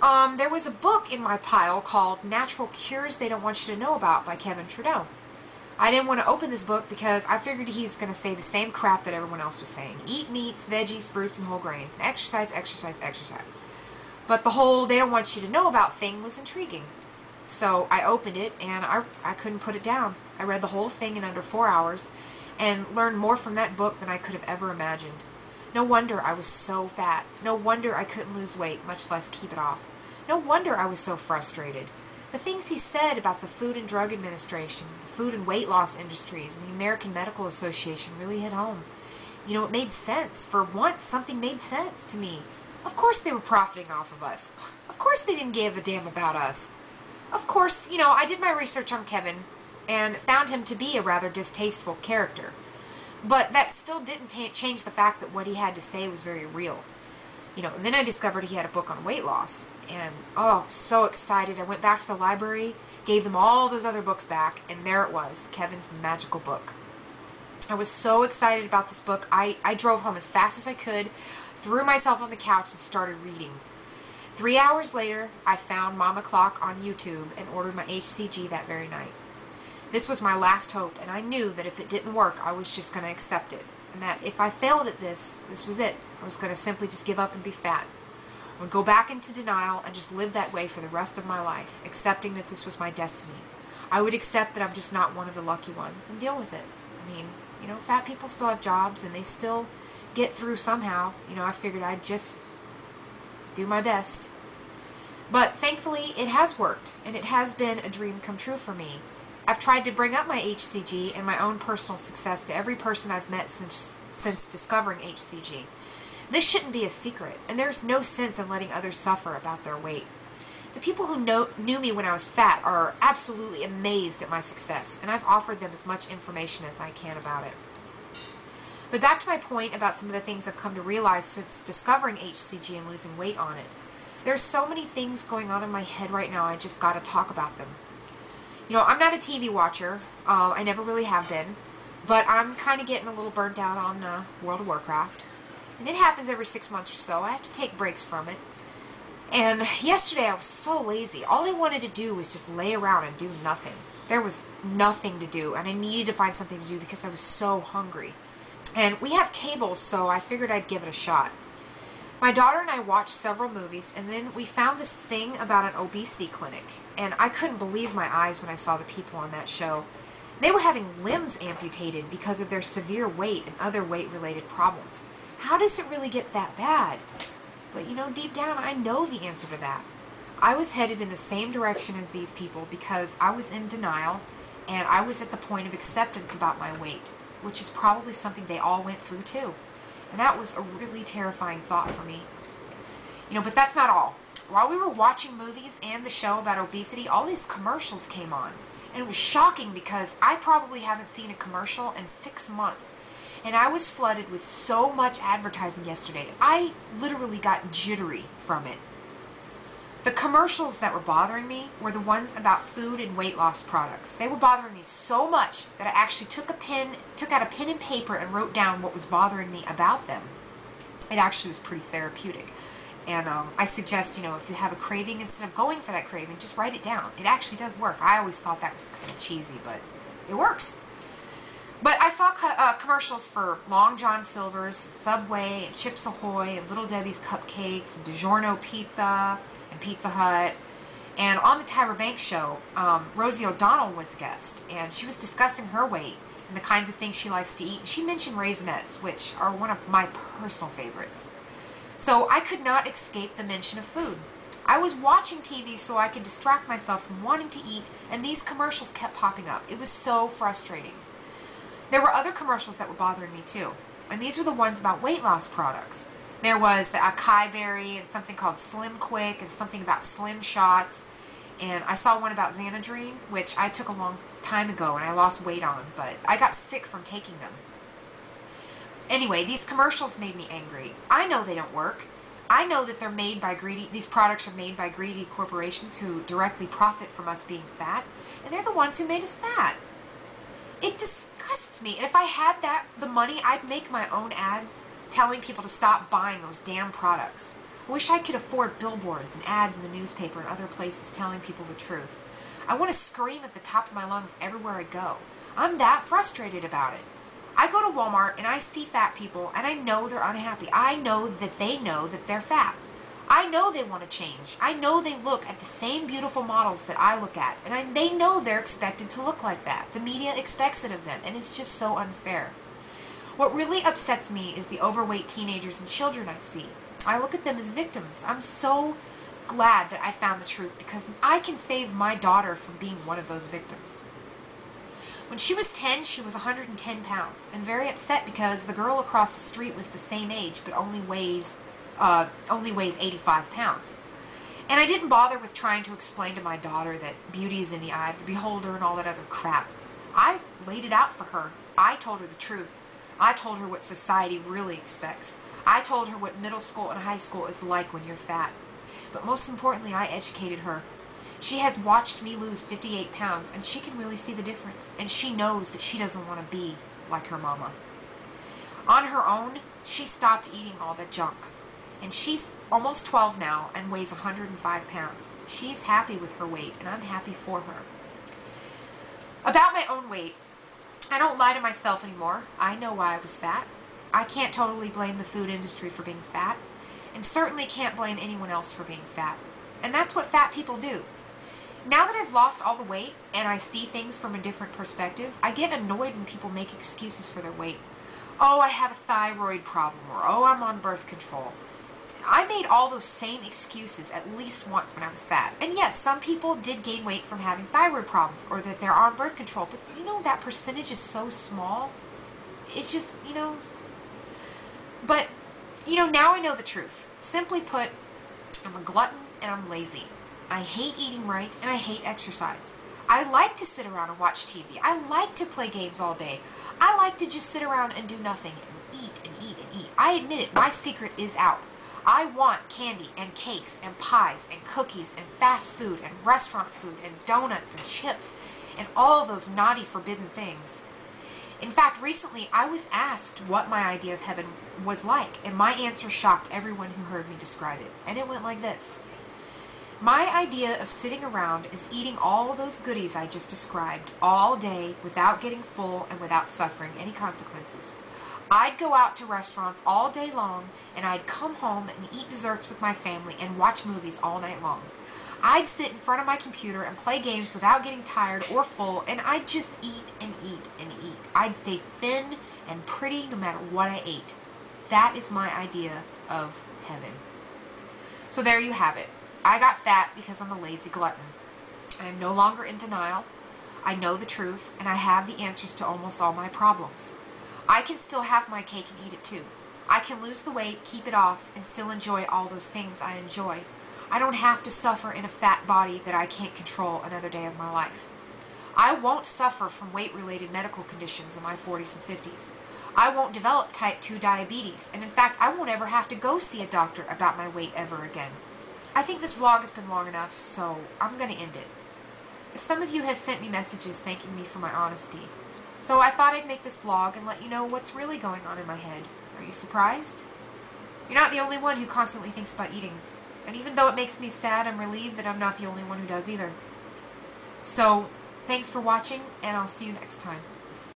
There was a book in my pile called Natural Cures They Don't Want You to Know About by Kevin Trudeau. I didn't want to open this book because I figured he's going to say the same crap that everyone else was saying. Eat meats, veggies, fruits, and whole grains. And exercise, exercise, exercise. But the whole they don't want you to know about thing was intriguing. So I opened it and I couldn't put it down. I read the whole thing in under 4 hours and learned more from that book than I could have ever imagined. No wonder I was so fat. No wonder I couldn't lose weight, much less keep it off. No wonder I was so frustrated. The things he said about the Food and Drug Administration, the food and weight loss industries, and the American Medical Association really hit home. You know, it made sense. For once, something made sense to me. Of course they were profiting off of us. Of course they didn't give a damn about us. Of course, you know, I did my research on Kevin and found him to be a rather distasteful character. But that still didn't change the fact that what he had to say was very real. You know, and then I discovered he had a book on weight loss. And, oh, so excited. I went back to the library, gave them all those other books back, and there it was, Kevin's magical book. I was so excited about this book. I drove home as fast as I could, threw myself on the couch, and started reading. 3 hours later, I found Mama Clock on YouTube and ordered my HCG that very night. This was my last hope, and I knew that if it didn't work, I was just going to accept it. And that if I failed at this was it. I was going to simply just give up and be fat. I would go back into denial and just live that way for the rest of my life, accepting that this was my destiny. I would accept that I'm just not one of the lucky ones and deal with it. I mean, you know, fat people still have jobs and they still get through somehow. You know, I figured I'd just do my best. But thankfully, it has worked, and it has been a dream come true for me. I've tried to bring up my HCG and my own personal success to every person I've met since discovering HCG. This shouldn't be a secret, and there's no sense in letting others suffer about their weight. The people who knew me when I was fat are absolutely amazed at my success, and I've offered them as much information as I can about it. But back to my point about some of the things I've come to realize since discovering HCG and losing weight on it. There's so many things going on in my head right now, I just gotta talk about them. You know, I'm not a TV watcher. I never really have been. But I'm kind of getting a little burnt out on World of Warcraft. And it happens every 6 months or so. I have to take breaks from it. And yesterday I was so lazy. All I wanted to do was just lay around and do nothing. There was nothing to do. And I needed to find something to do because I was so hungry. And we have cable, so I figured I'd give it a shot. My daughter and I watched several movies, and then we found this thing about an obesity clinic. And I couldn't believe my eyes when I saw the people on that show. They were having limbs amputated because of their severe weight and other weight-related problems. How does it really get that bad? But you know, deep down, I know the answer to that. I was headed in the same direction as these people because I was in denial, and I was at the point of acceptance about my weight, which is probably something they all went through too. And that was a really terrifying thought for me. You know, but that's not all. While we were watching movies and the show about obesity, all these commercials came on. And it was shocking because I probably haven't seen a commercial in 6 months. And I was flooded with so much advertising yesterday. I literally got jittery from it. The commercials that were bothering me were the ones about food and weight loss products. They were bothering me so much that I actually took out a pen and paper and wrote down what was bothering me about them. It actually was pretty therapeutic. And I suggest, you know, if you have a craving, instead of going for that craving, just write it down. It actually does work. I always thought that was kind of cheesy, but it works. But I saw commercials for Long John Silver's, Subway, and Chips Ahoy, and Little Debbie's Cupcakes, and DiGiorno Pizza, and Pizza Hut. And on the Tyra Banks show, Rosie O'Donnell was a guest, and she was discussing her weight and the kinds of things she likes to eat. And she mentioned Raisinets, which are one of my personal favorites. So I could not escape the mention of food. I was watching TV so I could distract myself from wanting to eat, and these commercials kept popping up. It was so frustrating. There were other commercials that were bothering me too, and these were the ones about weight loss products. There was the acai berry and something called Slim Quick and something about Slim Shots, and I saw one about Xanadrine, which I took a long time ago and I lost weight on, but I got sick from taking them. Anyway, these commercials made me angry. I know they don't work. I know that they're made by these products are made by greedy corporations who directly profit from us being fat, and they're the ones who made us fat. It disgusts me. And if I had the money, I'd make my own ads telling people to stop buying those damn products. I wish I could afford billboards and ads in the newspaper and other places telling people the truth. I want to scream at the top of my lungs everywhere I go. I'm that frustrated about it. I go to Walmart and I see fat people and I know they're unhappy. I know that they're fat. I know they want to change. I know they look at the same beautiful models that I look at, and they know they're expected to look like that. The media expects it of them, and it's just so unfair. What really upsets me is the overweight teenagers and children I see. I look at them as victims. I'm so glad that I found the truth because I can save my daughter from being one of those victims. When she was 10, she was 110 pounds, and very upset because the girl across the street was the same age but only weighs 85 pounds. And I didn't bother with trying to explain to my daughter that beauty is in the eye of the beholder and all that other crap. I laid it out for her. I told her the truth. I told her what society really expects. I told her what middle school and high school is like when you're fat. But most importantly, I educated her. She has watched me lose 58 pounds, and she can really see the difference. And she knows that she doesn't want to be like her mama. On her own, she stopped eating all that junk. And she's almost 12 now and weighs 105 pounds. She's happy with her weight, and I'm happy for her. About my own weight, I don't lie to myself anymore. I know why I was fat. I can't totally blame the food industry for being fat, and certainly can't blame anyone else for being fat. And that's what fat people do. Now that I've lost all the weight and I see things from a different perspective, I get annoyed when people make excuses for their weight. Oh, I have a thyroid problem, or oh, I'm on birth control. I made all those same excuses at least once when I was fat. And yes, some people did gain weight from having thyroid problems or that they're on birth control. But, you know, that percentage is so small. It's just, you know. But, you know, now I know the truth. Simply put, I'm a glutton and I'm lazy. I hate eating right and I hate exercise. I like to sit around and watch TV. I like to play games all day. I like to just sit around and do nothing and eat and eat and eat. I admit it, my secret is out. I want candy and cakes and pies and cookies and fast food and restaurant food and donuts and chips and all those naughty forbidden things. In fact, recently I was asked what my idea of heaven was like, and my answer shocked everyone who heard me describe it. And it went like this. My idea of sitting around is eating all those goodies I just described all day without getting full and without suffering any consequences. I'd go out to restaurants all day long, and I'd come home and eat desserts with my family and watch movies all night long. I'd sit in front of my computer and play games without getting tired or full, and I'd just eat and eat and eat. I'd stay thin and pretty no matter what I ate. That is my idea of heaven. So there you have it. I got fat because I'm a lazy glutton. I am no longer in denial. I know the truth, and I have the answers to almost all my problems. I can still have my cake and eat it too. I can lose the weight, keep it off, and still enjoy all those things I enjoy. I don't have to suffer in a fat body that I can't control another day of my life. I won't suffer from weight-related medical conditions in my 40s and 50s. I won't develop type 2 diabetes, and in fact, I won't ever have to go see a doctor about my weight ever again. I think this vlog has been long enough, so I'm going to end it. Some of you have sent me messages thanking me for my honesty. So I thought I'd make this vlog and let you know what's really going on in my head. Are you surprised? You're not the only one who constantly thinks about eating. And even though it makes me sad, I'm relieved that I'm not the only one who does either. So, thanks for watching, and I'll see you next time.